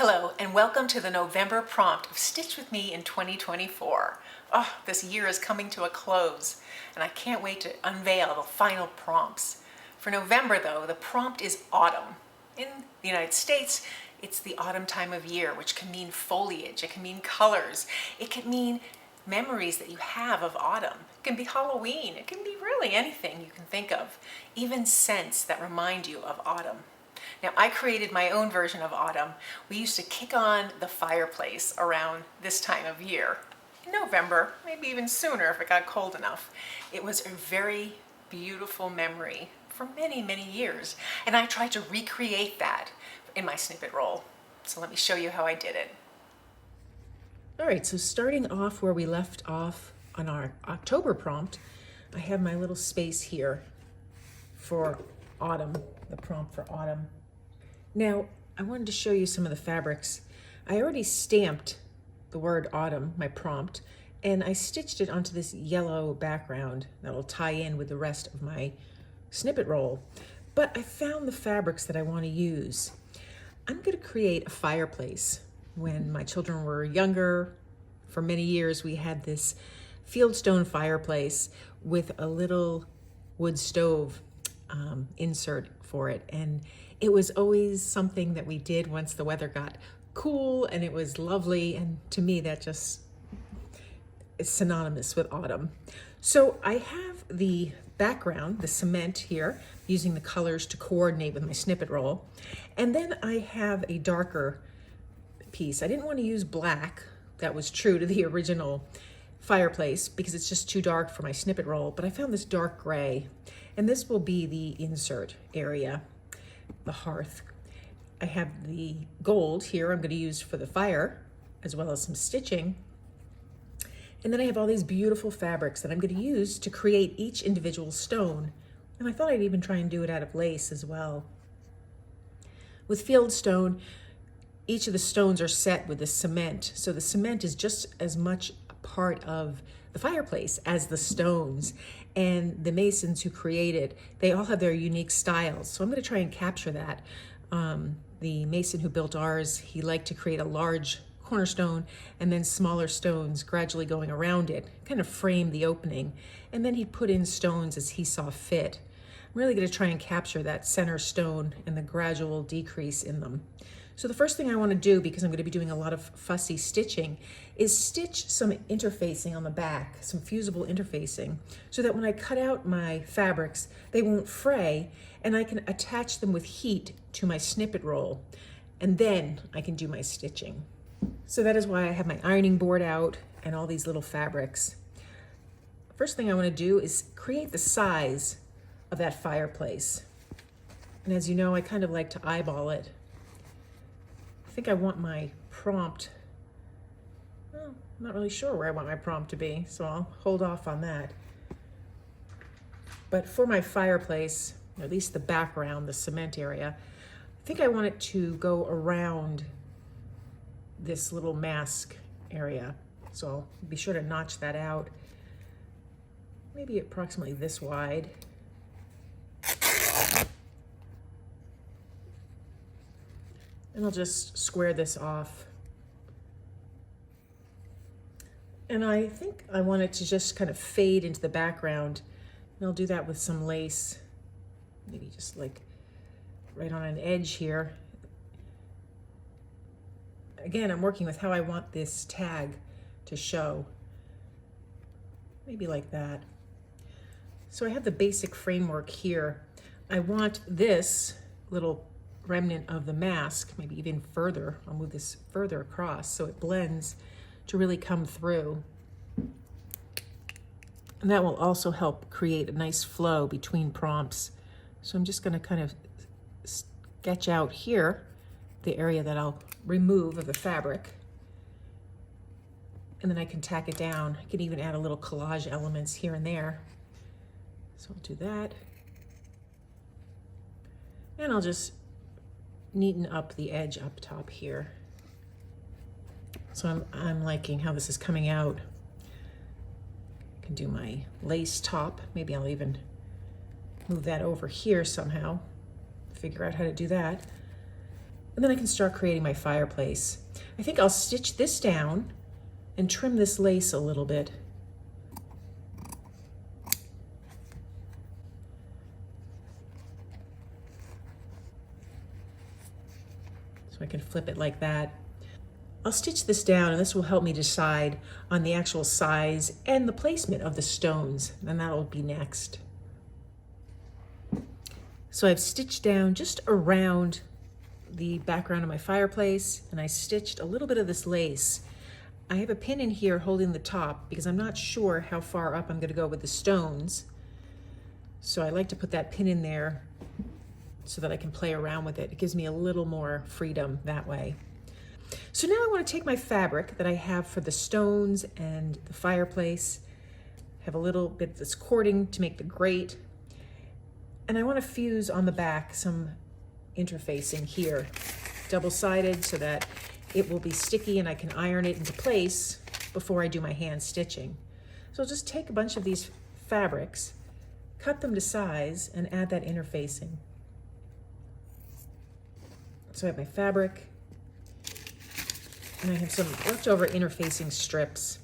Hello and welcome to the November prompt of Stitch With Me in 2024. Oh, this year is coming to a close and I can't wait to unveil the final prompts. For November though, the prompt is autumn. In the United States, it's the autumn time of year, which can mean foliage, it can mean colors, it can mean memories that you have of autumn. It can be Halloween, it can be really anything you can think of, even scents that remind you of autumn. Now, I created my own version of autumn. We used to kick on the fireplace around this time of year. In November, maybe even sooner if it got cold enough. It was a very beautiful memory for many, many years. And I tried to recreate that in my snippet roll. So let me show you how I did it. All right, so starting off where we left off on our October prompt, I have my little space here for autumn, the prompt for autumn. Now, I wanted to show you some of the fabrics. I already stamped the word autumn, my prompt, and I stitched it onto this yellow background that will tie in with the rest of my snippet roll. But I found the fabrics that I want to use. I'm going to create a fireplace. When my children were younger, for many years, we had this fieldstone fireplace with a little wood stove insert for it, and it was always something that we did once the weather got cool, and it was lovely, and to me that just is synonymous with autumn. So I have the background, the cement here, using the colors to coordinate with my snippet roll, and then I have a darker piece. I didn't want to use black. That was true to the original fireplace because it's just too dark for my snippet roll, but I found this dark gray, and this will be the insert area, the hearth. I have the gold here I'm going to use for the fire, as well as some stitching. And then I have all these beautiful fabrics that I'm going to use to create each individual stone. And I thought I'd even try and do it out of lace as well. With fieldstone, each of the stones are set with the cement. So the cement is just as much a part of the fireplace as the stones. And the masons who created, they all have their unique styles. So I'm going to try and capture that. The mason who built ours, he liked to create a large cornerstone and then smaller stones gradually going around it, kind of frame the opening. And then he'd put in stones as he saw fit. I'm really going to try and capture that center stone and the gradual decrease in them. So the first thing I want to do, because I'm going to be doing a lot of fussy stitching, is stitch some interfacing on the back, some fusible interfacing, so that when I cut out my fabrics, they won't fray, and I can attach them with heat to my snippet roll, and then I can do my stitching. So that is why I have my ironing board out and all these little fabrics. First thing I want to do is create the size of that fireplace. And as you know, I kind of like to eyeball it. I think I want my prompt, well, I'm not really sure where I want my prompt to be, so I'll hold off on that. But for my fireplace, or at least the background, the cement area, I think I want it to go around this little mask area. So I'll be sure to notch that out. Maybe approximately this wide. And I'll just square this off. And I think I want it to just kind of fade into the background. And I'll do that with some lace, maybe just like right on an edge here. Again, I'm working with how I want this tag to show. Maybe like that. So I have the basic framework here. I want this little remnant of the mask, maybe even further. I'll move this further across so it blends to really come through. And that will also help create a nice flow between prompts. So I'm just going to kind of sketch out here the area that I'll remove of the fabric. And then I can tack it down. I can even add a little collage elements here and there. So I'll do that. And I'll just neaten up the edge up top here. So I'm liking how this is coming out. I can do my lace top. Maybe I'll even move that over here somehow. Figure out how to do that. And then I can start creating my fireplace. I think I'll stitch this down and trim this lace a little bit. So I can flip it like that. I'll stitch this down and this will help me decide on the actual size and the placement of the stones, and that'll be next. So I've stitched down just around the background of my fireplace, and I stitched a little bit of this lace. I have a pin in here holding the top because I'm not sure how far up I'm going to go with the stones. So I like to put that pin in there so that I can play around with it. It gives me a little more freedom that way. So now I want to take my fabric that I have for the stones and the fireplace, have a little bit of this cording to make the grate, and I want to fuse on the back some interfacing here, double-sided, so that it will be sticky and I can iron it into place before I do my hand stitching. So I'll just take a bunch of these fabrics, cut them to size, and add that interfacing. So I have my fabric, and I have some leftover interfacing strips.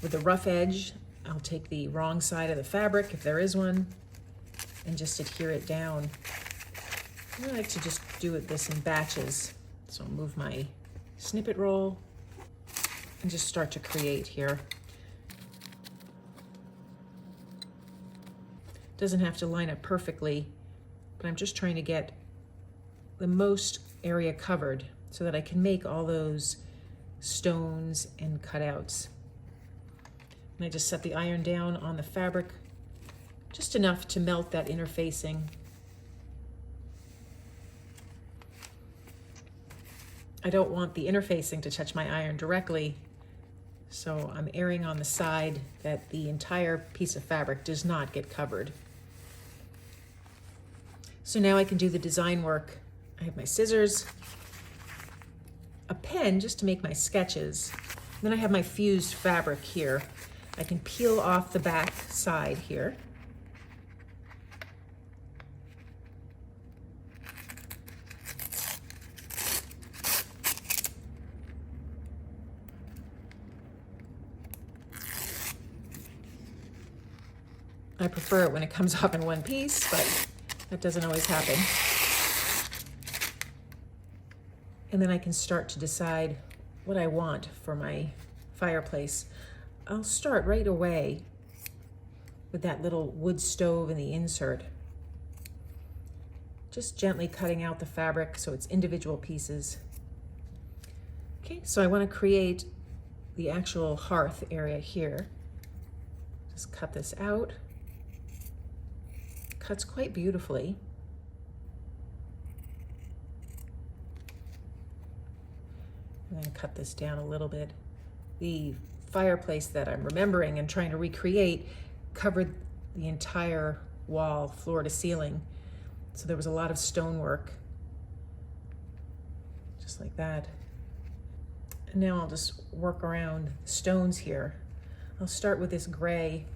With the rough edge, I'll take the wrong side of the fabric, if there is one, and just adhere it down. I like to just do this in batches. So I'll move my snippet roll and just start to create here. Doesn't have to line up perfectly, but I'm just trying to get the most area covered so that I can make all those stones and cutouts. And I just set the iron down on the fabric just enough to melt that interfacing. I don't want the interfacing to touch my iron directly, so I'm erring on the side that the entire piece of fabric does not get covered. So now I can do the design work. I have my scissors, a pen just to make my sketches. Then I have my fused fabric here. I can peel off the back side here. I prefer it when it comes off in one piece, but that doesn't always happen. And then I can start to decide what I want for my fireplace. I'll start right away with that little wood stove and the insert. Just gently cutting out the fabric so it's individual pieces. Okay, so I want to create the actual hearth area here. Just cut this out. Cuts quite beautifully. And then cut this down a little bit. The fireplace that I'm remembering and trying to recreate covered the entire wall, floor to ceiling. So there was a lot of stonework, just like that. And now I'll just work around the stones here. I'll start with this gray.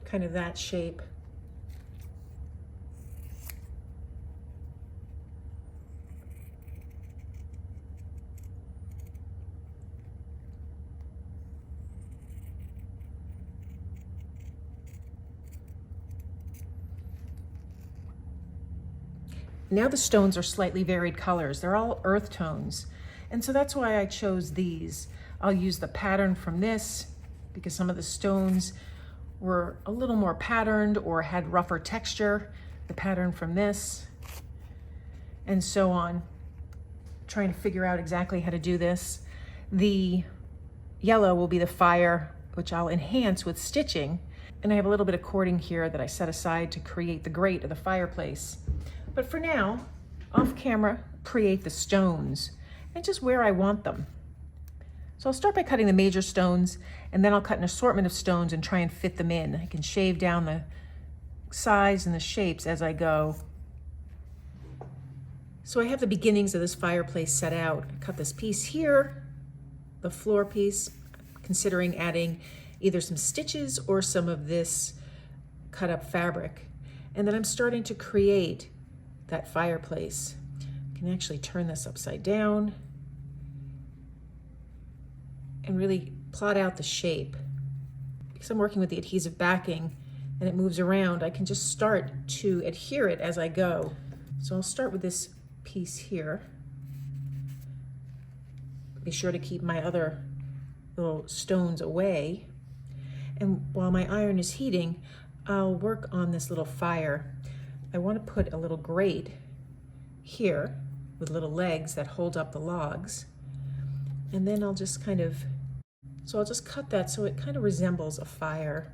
Kind of that shape. Now the stones are slightly varied colors. They're all earth tones. And so that's why I chose these. I'll use the pattern from this because some of the stones were a little more patterned or had rougher texture, the pattern from this, and so on. Trying to figure out exactly how to do this. The yellow will be the fire, which I'll enhance with stitching. And I have a little bit of cording here that I set aside to create the grate of the fireplace. But for now, off camera, create the stones and just where I want them. So I'll start by cutting the major stones, and then I'll cut an assortment of stones and try and fit them in. I can shave down the size and the shapes as I go. So I have the beginnings of this fireplace set out. I cut this piece here, the floor piece, considering adding either some stitches or some of this cut up fabric. And then I'm starting to create that fireplace. I can actually turn this upside down and really plot out the shape. Because I'm working with the adhesive backing and it moves around, I can just start to adhere it as I go. So I'll start with this piece here. Be sure to keep my other little stones away. And while my iron is heating, I'll work on this little fire. I want to put a little grate here with little legs that hold up the logs. And then I'll just I'll just cut that so it kind of resembles a fire.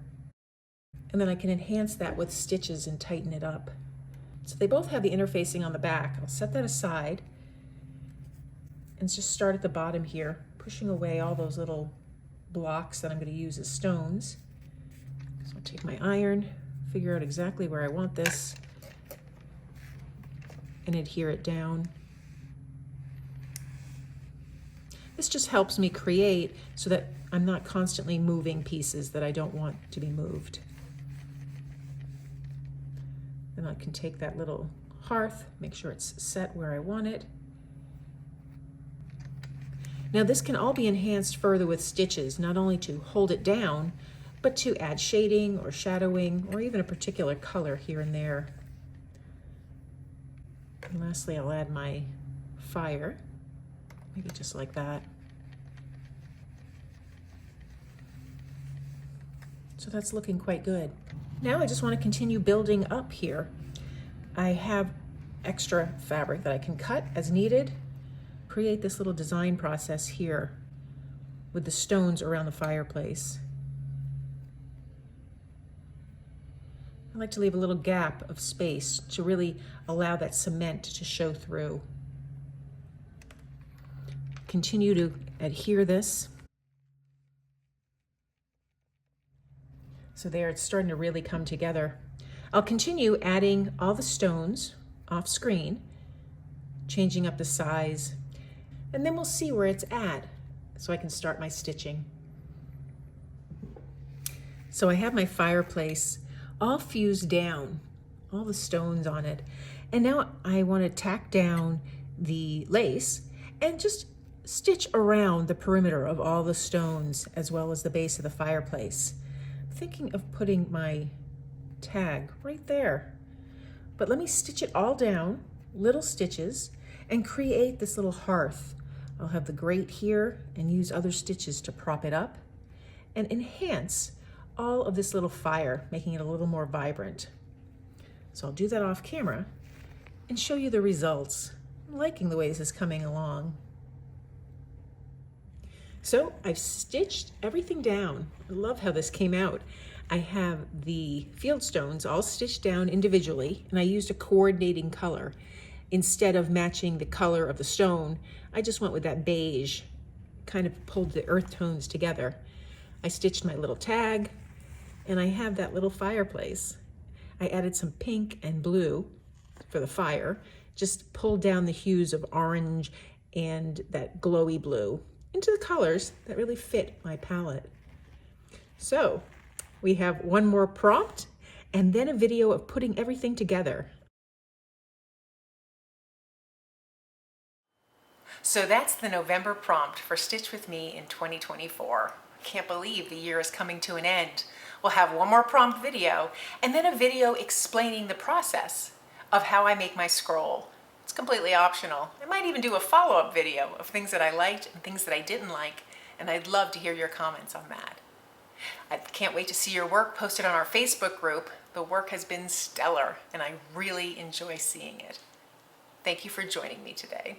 And then I can enhance that with stitches and tighten it up. So they both have the interfacing on the back. I'll set that aside and just start at the bottom here, pushing away all those little blocks that I'm going to use as stones. So I'll take my iron, figure out exactly where I want this, and adhere it down. This just helps me create so that I'm not constantly moving pieces that I don't want to be moved. Then I can take that little hearth, make sure it's set where I want it. Now this can all be enhanced further with stitches, not only to hold it down, but to add shading or shadowing or even a particular color here and there. And lastly, I'll add my fire, maybe just like that. So that's looking quite good. Now I just want to continue building up here. I have extra fabric that I can cut as needed, create this little design process here with the stones around the fireplace. I like to leave a little gap of space to really allow that cement to show through. Continue to adhere this. So there, it's starting to really come together. I'll continue adding all the stones off screen, changing up the size, and then we'll see where it's at so I can start my stitching. So I have my fireplace all fused down, all the stones on it. And now I want to tack down the lace and just stitch around the perimeter of all the stones as well as the base of the fireplace. I'm thinking of putting my tag right there, but let me stitch it all down, little stitches, and create this little hearth. I'll have the grate here and use other stitches to prop it up and enhance all of this little fire, making it a little more vibrant. So I'll do that off camera and show you the results. I'm liking the way this is coming along. So I've stitched everything down. I love how this came out. I have the field stones all stitched down individually, and I used a coordinating color. Instead of matching the color of the stone, I just went with that beige, kind of pulled the earth tones together. I stitched my little tag, and I have that little fireplace. I added some pink and blue for the fire, just pulled down the hues of orange and that glowy blue into the colors that really fit my palette. So we have one more prompt and then a video of putting everything together. So that's the November prompt for Stitch With Me in 2024. I can't believe the year is coming to an end. We'll have one more prompt video and then a video explaining the process of how I make my scroll. It's completely optional. I might even do a follow-up video of things that I liked and things that I didn't like, and I'd love to hear your comments on that. I can't wait to see your work posted on our Facebook group. The work has been stellar, and I really enjoy seeing it. Thank you for joining me today.